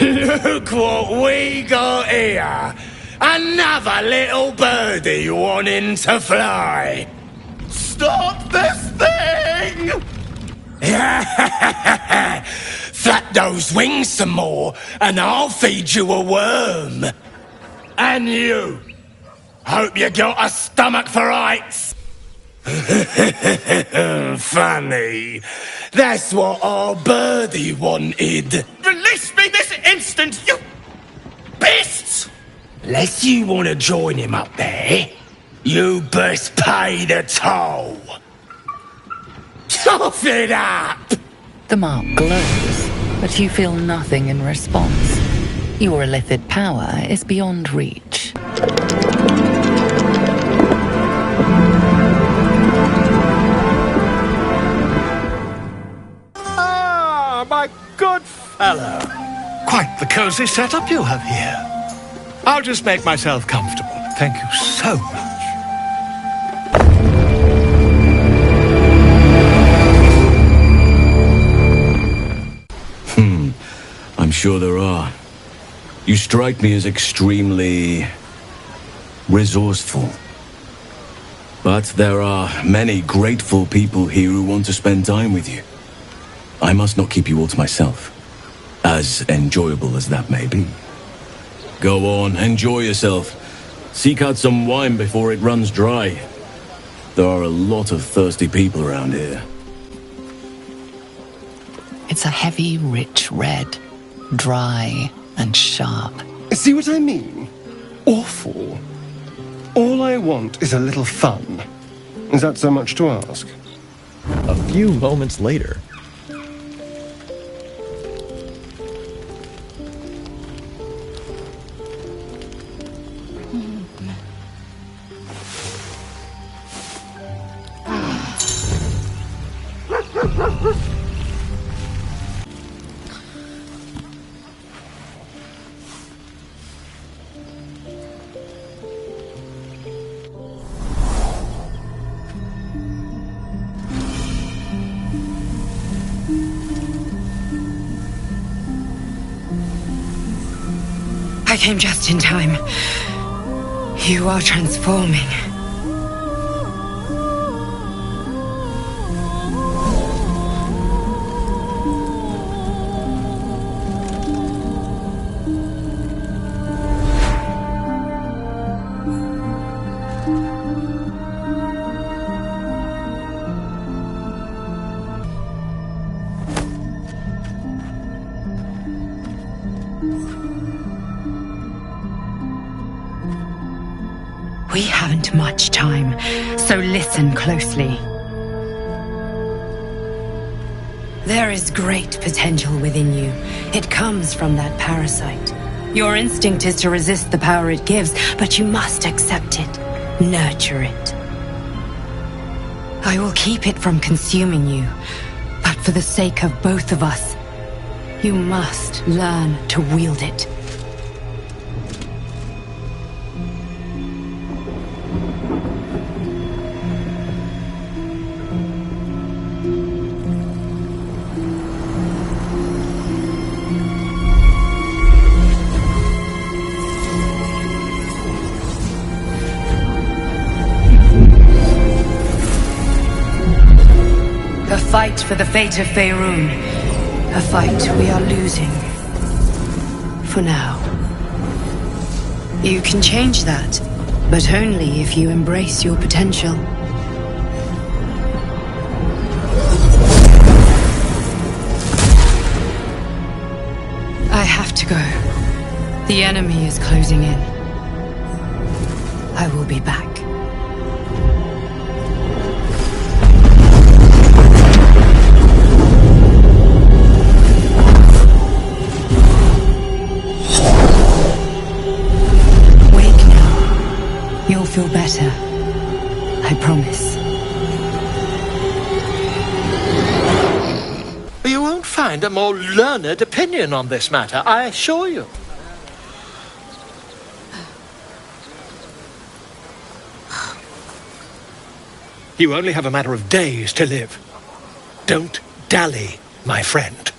Look what we got here. Another little birdie wanting to fly. Stop this thing! Flap those wings some more, and I'll feed you a worm. And you. Hope you got a stomach for heights. Funny. That's what our birdie wanted. Release me this instant, you beasts! Unless you want to join him up there, you best pay the toll. Cough it up! The mark glows, but you feel nothing in response. Your illithid power is beyond reach. Ah, my good fellow. Quite the cozy setup you have here. I'll just make myself comfortable. Thank you so much. I'm sure there are. You strike me as extremely resourceful. But there are many grateful people here who want to spend time with you. I must not keep you all to myself, as enjoyable as that may be. Go on, enjoy yourself. Seek out some wine before it runs dry. There are a lot of thirsty people around here. It's a heavy, rich red, dry and sharp. See what I mean? Awful. All I want is a little fun. Is that so much to ask? A few moments later. I came just in time. You are transforming. We haven't much time, so listen closely. There is great potential within you. It comes from that parasite. Your instinct is to resist the power it gives, but you must accept it, nurture it. I will keep it from consuming you, but for the sake of both of us, you must learn to wield it. A fight for the fate of Faerun. A fight we are losing. For now. You can change that, but only if you embrace your potential. I have to go. The enemy is closing in. I will be back. You'll feel better. I promise. You won't find a more learned opinion on this matter, I assure you. You only have a matter of days to live. Don't dally, my friend.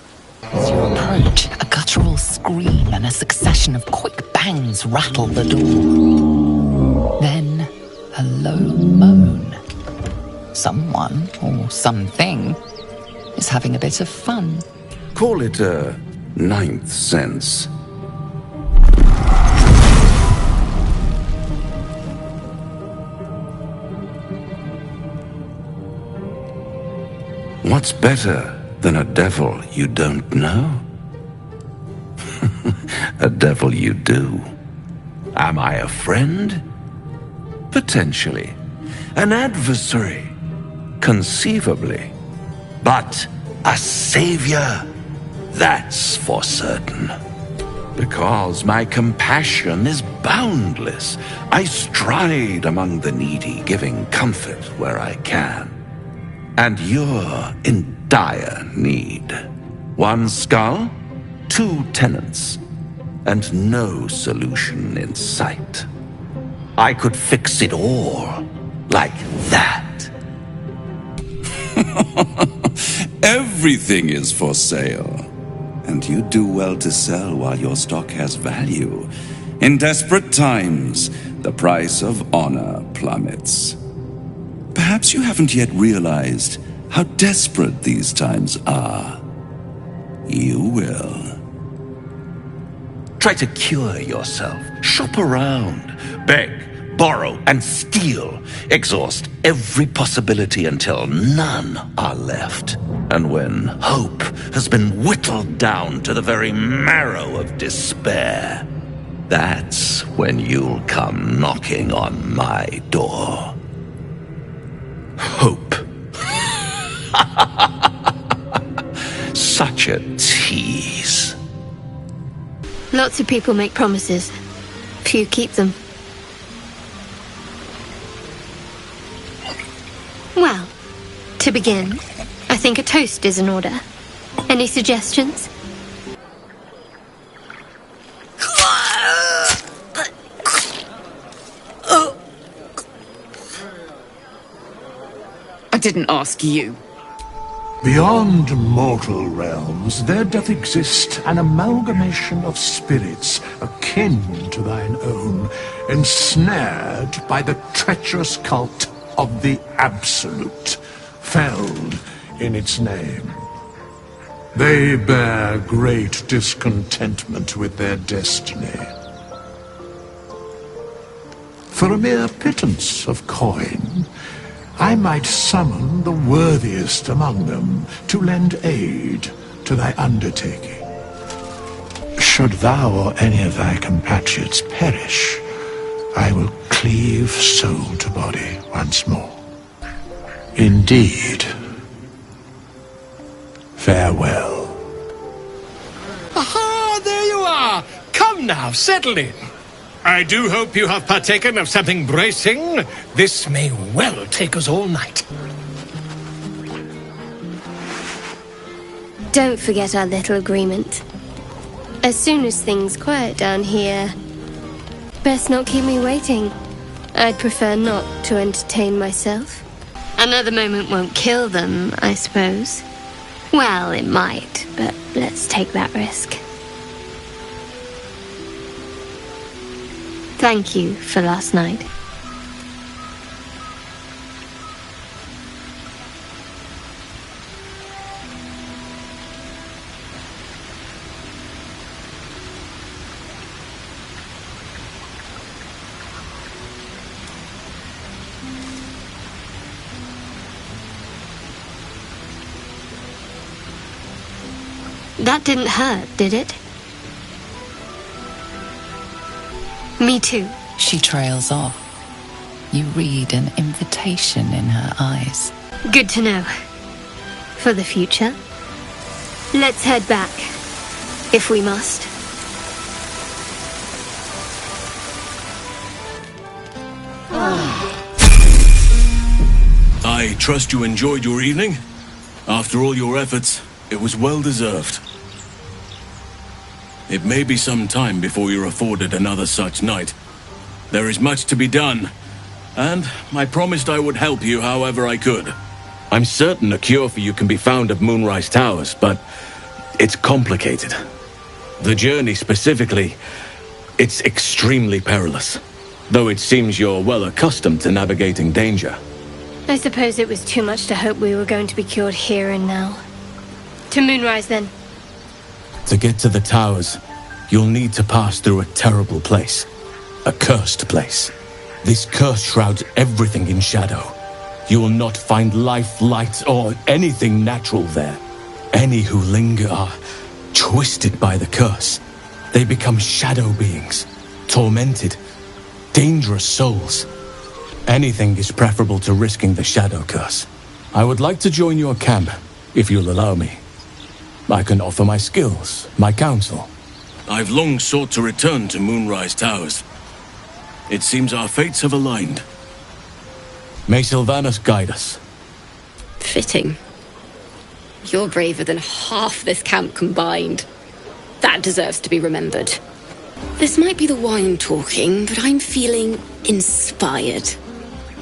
As you approach, a guttural scream and a succession of quick bangs rattle the door. Then, a low moan. Someone, or something, is having a bit of fun. Call it a ninth sense. What's better than a devil you don't know? A devil you do. Am I a friend? Potentially. An adversary? Conceivably. But a savior? That's for certain. Because my compassion is boundless. I stride among the needy, giving comfort where I can. And you're in dire need. One skull, 2 tenants, and no solution in sight. I could fix it all, like that. Everything is for sale. And you do well to sell while your stock has value. In desperate times, the price of honor plummets. Perhaps you haven't yet realized how desperate these times are. You will. Try to cure yourself. Shop around. Beg, borrow, and steal. Exhaust every possibility until none are left. And when hope has been whittled down to the very marrow of despair, that's when you'll come knocking on my door. Hope. Such a tease. Lots of people make promises. Few keep them. Well, to begin, I think a toast is in order. Any suggestions? I didn't ask you. Beyond mortal realms, there doth exist an amalgamation of spirits akin to thine own, ensnared by the treacherous cult of the Absolute, felled in its name. They bear great discontentment with their destiny. For a mere pittance of coin, I might summon the worthiest among them to lend aid to thy undertaking. Should thou or any of thy compatriots perish, I will cleave soul to body once more. Indeed. Farewell. Aha! There you are! Come now, settle in. I do hope you have partaken of something bracing. This may well take us all night. Don't forget our little agreement. As soon as things quiet down here, best not keep me waiting. I'd prefer not to entertain myself. Another moment won't kill them, I suppose. Well, it might, but let's take that risk. Thank you for last night. That didn't hurt, did it? Me too. She trails off. You read an invitation in her eyes. Good to know. For the future. Let's head back, if we must. I trust you enjoyed your evening. After all your efforts, it was well deserved. It may be some time before you're afforded another such night. There is much to be done, and I promised I would help you however I could. I'm certain a cure for you can be found at Moonrise Towers, but it's complicated. The journey specifically, it's extremely perilous. Though it seems you're well accustomed to navigating danger. I suppose it was too much to hope we were going to be cured here and now. To Moonrise, then. To get to the towers, you'll need to pass through a terrible place. A cursed place. This curse shrouds everything in shadow. You will not find life, light, or anything natural there. Any who linger are twisted by the curse. They become shadow beings, tormented, dangerous souls. Anything is preferable to risking the shadow curse. I would like to join your camp, if you'll allow me. I can offer my skills, my counsel. I've long sought to return to Moonrise Towers. It seems our fates have aligned. May Sylvanas guide us. Fitting. You're braver than half this camp combined. That deserves to be remembered. This might be the wine talking, but I'm feeling inspired.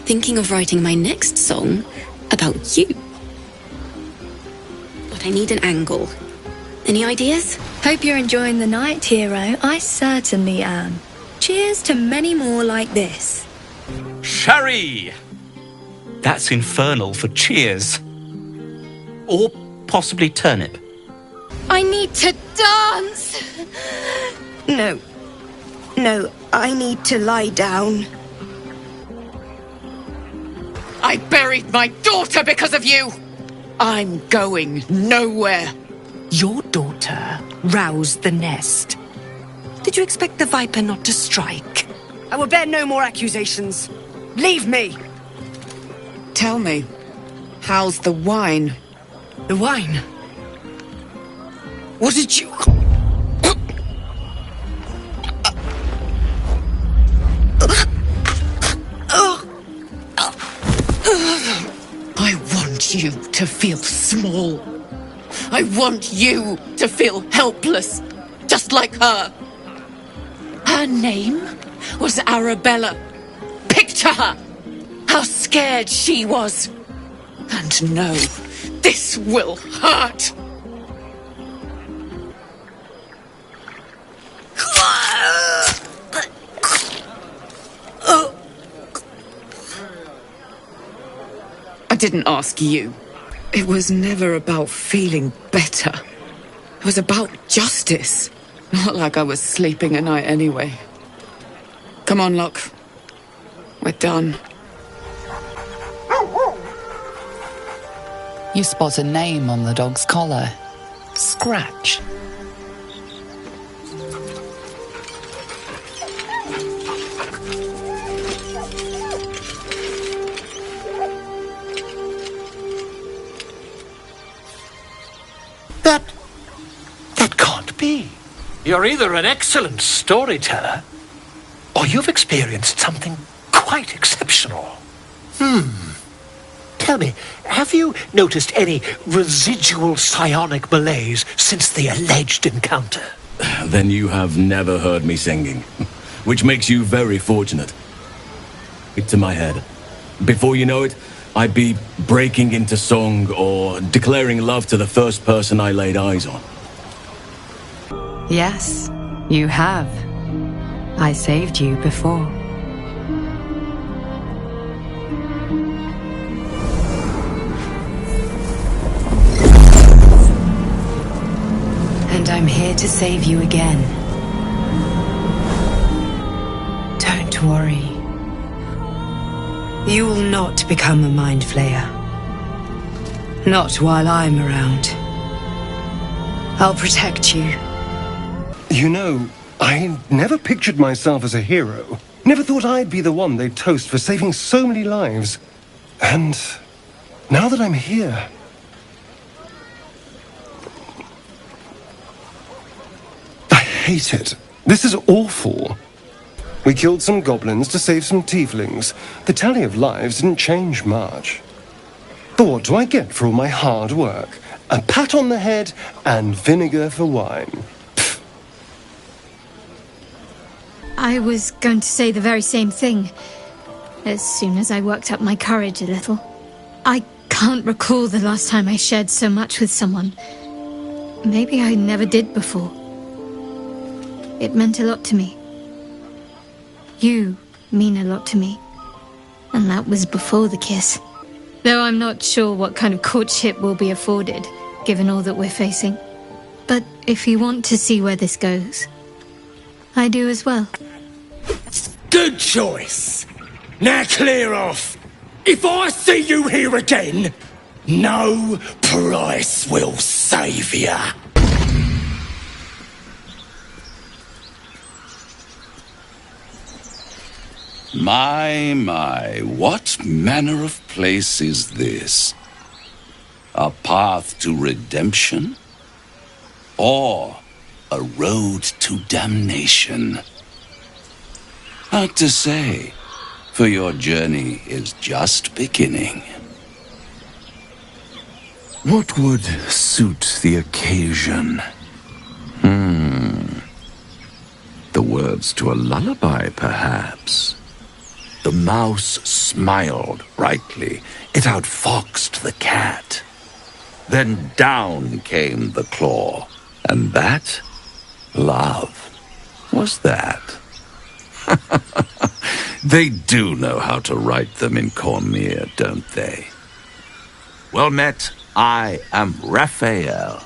Thinking of writing my next song about you. But I need an angle. Any ideas? Hope you're enjoying the night, hero. I certainly am. Cheers to many more like this. Sherry! That's infernal for cheers. Or possibly turnip. I need to dance! No, I need to lie down. I buried my daughter because of you! I'm going nowhere. Your daughter roused the nest. Did you expect the Viper not to strike? I will bear no more accusations. Leave me! Tell me, how's the wine? The wine? What did you... I want you to feel small. I want you to feel helpless, just like her. Her name was Arabella. Picture her, how scared she was. And no, this will hurt. I didn't ask you. It was never about feeling better. It was about justice. Not like I was sleeping at night anyway. Come on, Locke. We're done. You spot a name on the dog's collar. Scratch. That can't be. You're either an excellent storyteller, or you've experienced something quite exceptional. Tell me, have you noticed any residual psionic malaise since the alleged encounter? Then you have never heard me singing, which makes you very fortunate. It to my head. Before you know it, I'd be breaking into song or declaring love to the first person I laid eyes on. Yes, you have. I saved you before. And I'm here to save you again. Don't worry. You will not become a mind flayer. Not while I'm around. I'll protect you. You know, I never pictured myself as a hero. Never thought I'd be the one they'd toast for saving so many lives. And now that I'm here... I hate it. This is awful. We killed some goblins to save some tieflings. The tally of lives didn't change much. But what do I get for all my hard work? A pat on the head and vinegar for wine. I was going to say the very same thing, as soon as I worked up my courage a little. I can't recall the last time I shared so much with someone. Maybe I never did before. it meant a lot to me. You mean a lot to me. And that was before the kiss. Though I'm not sure what kind of courtship will be afforded, given all that we're facing. But if you want to see where this goes, I do as well. Good choice. Now clear off. If I see you here again, no price will save ya. My, what manner of place is this? A path to redemption? Or a road to damnation? Hard to say, for your journey is just beginning. What would suit the occasion? The words to a lullaby, perhaps. The mouse smiled brightly. It outfoxed the cat. Then down came the claw. And that, love, was that. They do know how to write them in Cormier, don't they? Well met, I am Raphael.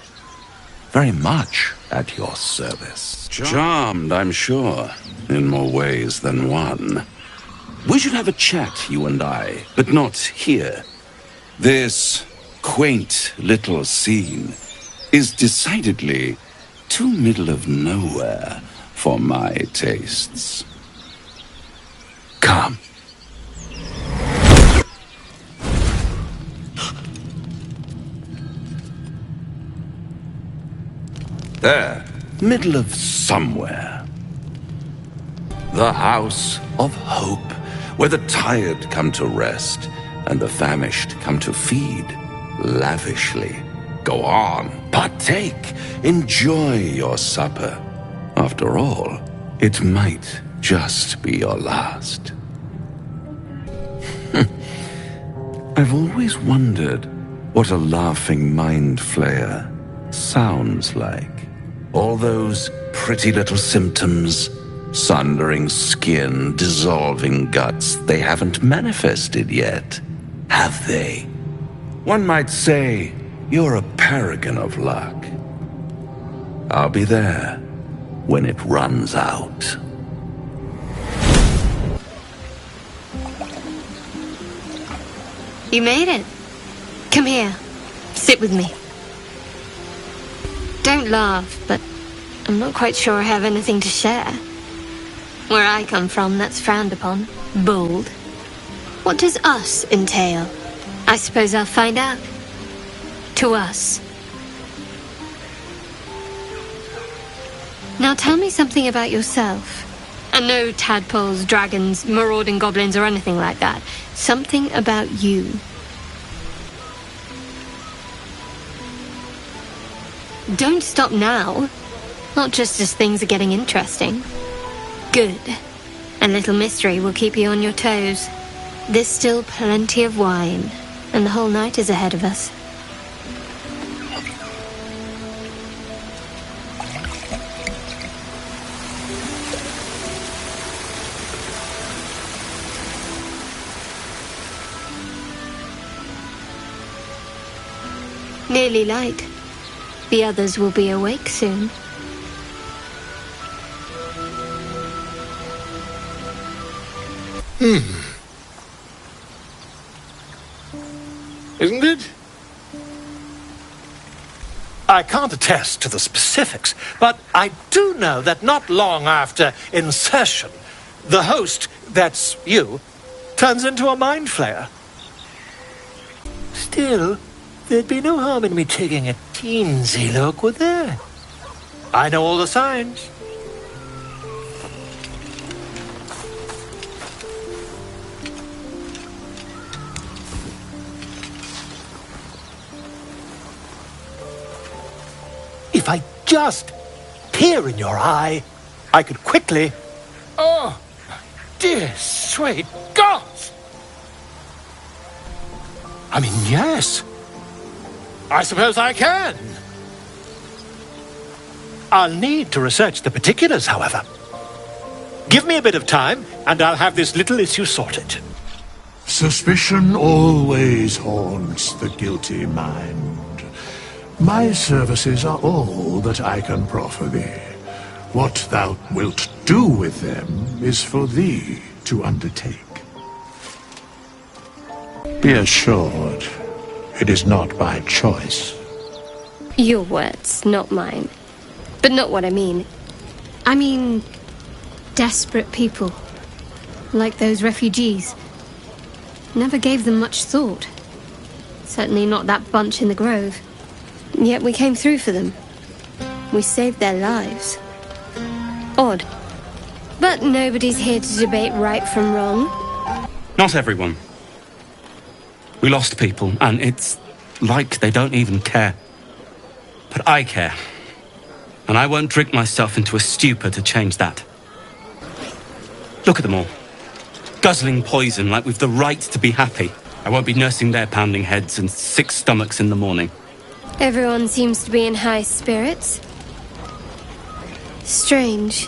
Very much at your service. Charmed, I'm sure, in more ways than one. We should have a chat, you and I, but not here. This quaint little scene is decidedly too middle of nowhere for my tastes. Come. There, middle of somewhere. The House of Hope, where the tired come to rest and the famished come to feed lavishly. Go on, partake, enjoy your supper. After all, it might just be your last. I've always wondered what a laughing mind flayer sounds like. All those pretty little symptoms, sundering skin, dissolving guts, they haven't manifested yet, have they? One might say you're a paragon of luck. I'll be there when it runs out. You made it. Come here. Sit with me. Don't laugh, but I'm not quite sure I have anything to share. Where I come from, that's frowned upon. Bold. What does us entail? I suppose I'll find out. To us. Now tell me something about yourself. And no tadpoles, dragons, marauding goblins, or anything like that. Something about you. Don't stop now. Not just as things are getting interesting. Good. A little mystery will keep you on your toes. There's still plenty of wine, and the whole night is ahead of us. Nearly light. The others will be awake soon. Isn't it? I can't attest to the specifics, but I do know that not long after insertion, the host, that's you, turns into a mind flayer. Still, there'd be no harm in me taking a teensy look, would there? I know all the signs. If I just peer in your eye, I could quickly... Oh, dear sweet gods! I mean, yes. I suppose I can. I'll need to research the particulars, however. Give me a bit of time, and I'll have this little issue sorted. Suspicion always haunts the guilty mind. My services are all that I can proffer thee. What thou wilt do with them is for thee to undertake. Be assured, it is not by choice. Your words, not mine. But not what I mean. I mean, desperate people. Like those refugees. Never gave them much thought. Certainly not that bunch in the grove. Yet we came through for them. We saved their lives. Odd. But nobody's here to debate right from wrong. Not everyone. We lost people, and it's like they don't even care. But I care. And I won't drink myself into a stupor to change that. Look at them all. Guzzling poison like we've the right to be happy. I won't be nursing their pounding heads and sick stomachs in the morning. Everyone seems to be in high spirits. Strange.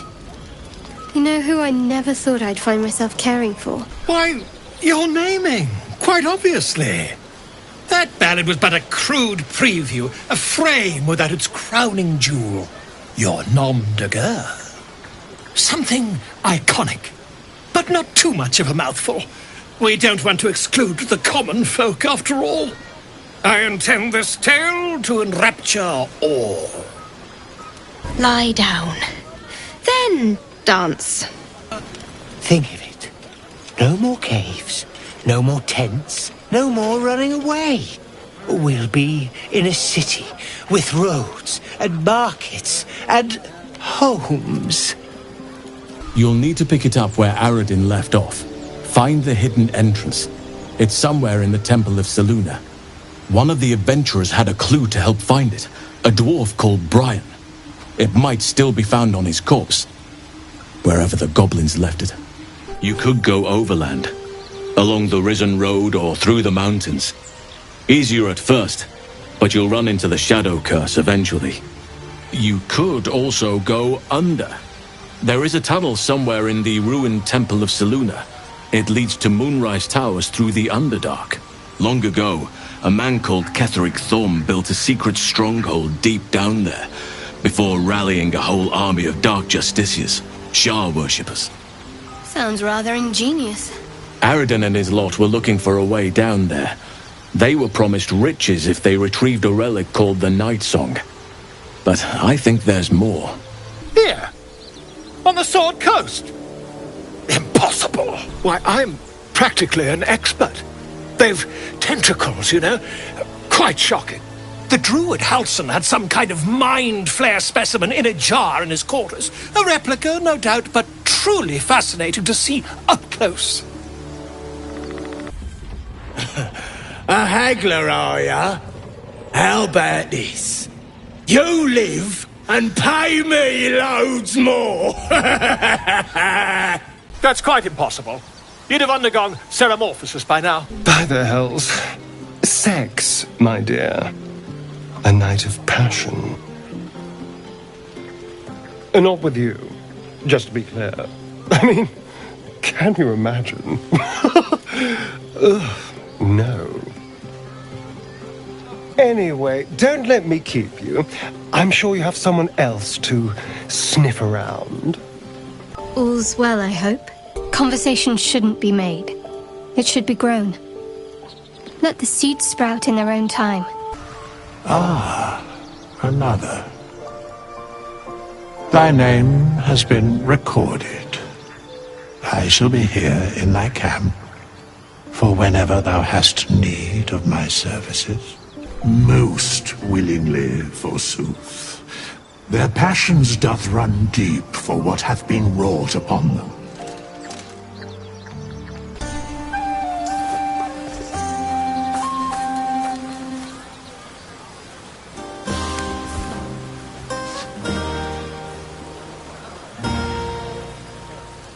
You know who I never thought I'd find myself caring for? Why, you're naming, quite obviously. That ballad was but a crude preview, a frame without its crowning jewel. Your nom de guerre. Something iconic, but not too much of a mouthful. We don't want to exclude the common folk, after all. I intend this tale to enrapture all. Lie down. Then dance. Think of it. No more caves, no more tents, no more running away. We'll be in a city with roads and markets and homes. You'll need to pick it up where Aradin left off. Find the hidden entrance. It's somewhere in the Temple of Selûne. One of the adventurers had a clue to help find it. A dwarf called Brian. It might still be found on his corpse, wherever the goblins left it. You could go overland, along the Risen Road or through the mountains. Easier at first, but you'll run into the Shadow Curse eventually. You could also go under. There is a tunnel somewhere in the ruined Temple of Selûne. It leads to Moonrise Towers through the Underdark. Long ago, a man called Ketheric Thorm built a secret stronghold deep down there, before rallying a whole army of Dark Justiciars, Shah worshippers. Sounds rather ingenious. Aradin and his lot were looking for a way down there. They were promised riches if they retrieved a relic called the Night Song. But I think there's more. Here, on the Sword Coast. Impossible. Why, I'm practically an expert. They've tentacles, you know. Quite shocking. The druid Halson had some kind of mind flare specimen in a jar in his quarters. A replica, no doubt, but truly fascinating to see up close. A haggler, are ya? How about this? You live and pay me loads more. That's quite impossible. You'd have undergone ceramorphosis by now. By the hells. Sex, my dear. A night of passion. And not with you, just to be clear. I mean, can you imagine? Ugh, no. Anyway, don't let me keep you. I'm sure you have someone else to sniff around. All's well, I hope. Conversation shouldn't be made. It should be grown. Let the seeds sprout in their own time. Ah, another. Thy name has been recorded. I shall be here in thy camp, for whenever thou hast need of my services. Most willingly, forsooth. Their passions doth run deep for what hath been wrought upon them.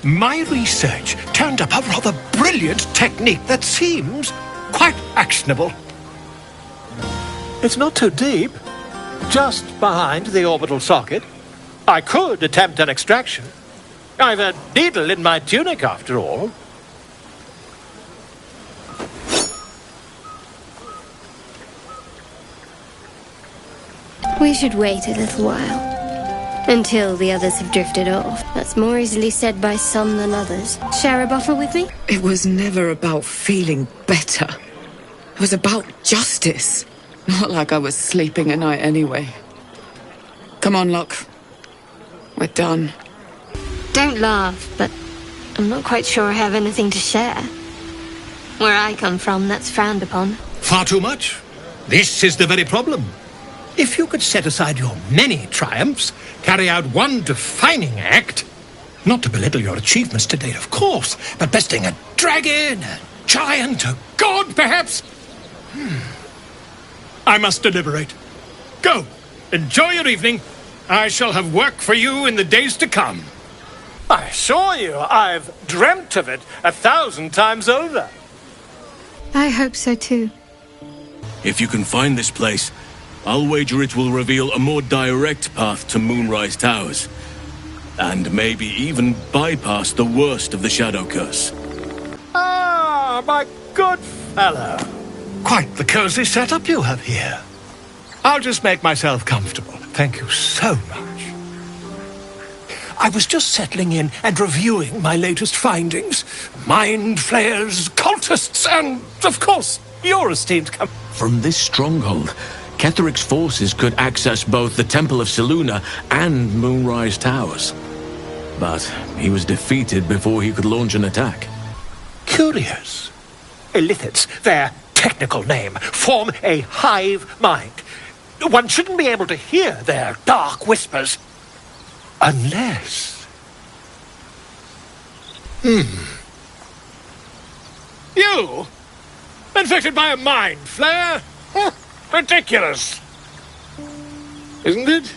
My research turned up a rather brilliant technique that seems quite actionable. It's not too deep. Just behind the orbital socket, I could attempt an extraction. I've a needle in my tunic, after all. We should wait a little while. Until the others have drifted off. That's more easily said by some than others. Share a bottle with me? It was never about feeling better. It was about justice. Not like I was sleeping at night anyway. Come on, Locke. We're done. Don't laugh, but I'm not quite sure I have anything to share. Where I come from, that's frowned upon. Far too much. This is the very problem. If you could set aside your many triumphs, carry out one defining act, not to belittle your achievements to date, of course, but besting a dragon, a giant, a god, perhaps. I must deliberate. Go, enjoy your evening. I shall have work for you in the days to come. I assure you, I've dreamt of it 1,000 times over. I hope so too. If you can find this place, I'll wager it will reveal a more direct path to Moonrise Towers. And maybe even bypass the worst of the Shadow Curse. Ah, my good fellow. Quite the cozy setup you have here. I'll just make myself comfortable. Thank you so much. I was just settling in and reviewing my latest findings. Mind flayers, cultists, and, of course, your esteemed From this stronghold, Ketheric's forces could access both the Temple of Selûne and Moonrise Towers. But he was defeated before he could launch an attack. Curious. Illithids, their technical name, form a hive mind. One shouldn't be able to hear their dark whispers. Unless... You? Infected by a mind flayer? Ridiculous. Isn't it?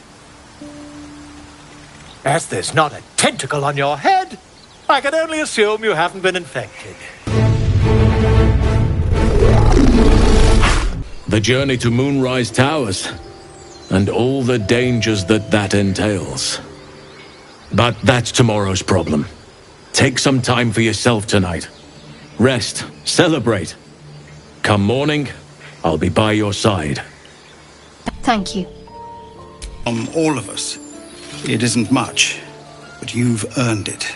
As there's not a tentacle on your head, I can only assume you haven't been infected. The journey to Moonrise Towers, and all the dangers that entails. But that's tomorrow's problem. Take some time for yourself tonight. Rest, celebrate. Come morning, I'll be by your side. Thank you. On all of us, it isn't much, but you've earned it.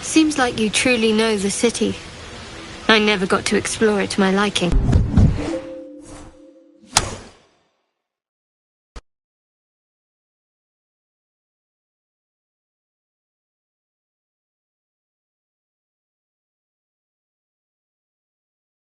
Seems like you truly know the city. I never got to explore it to my liking.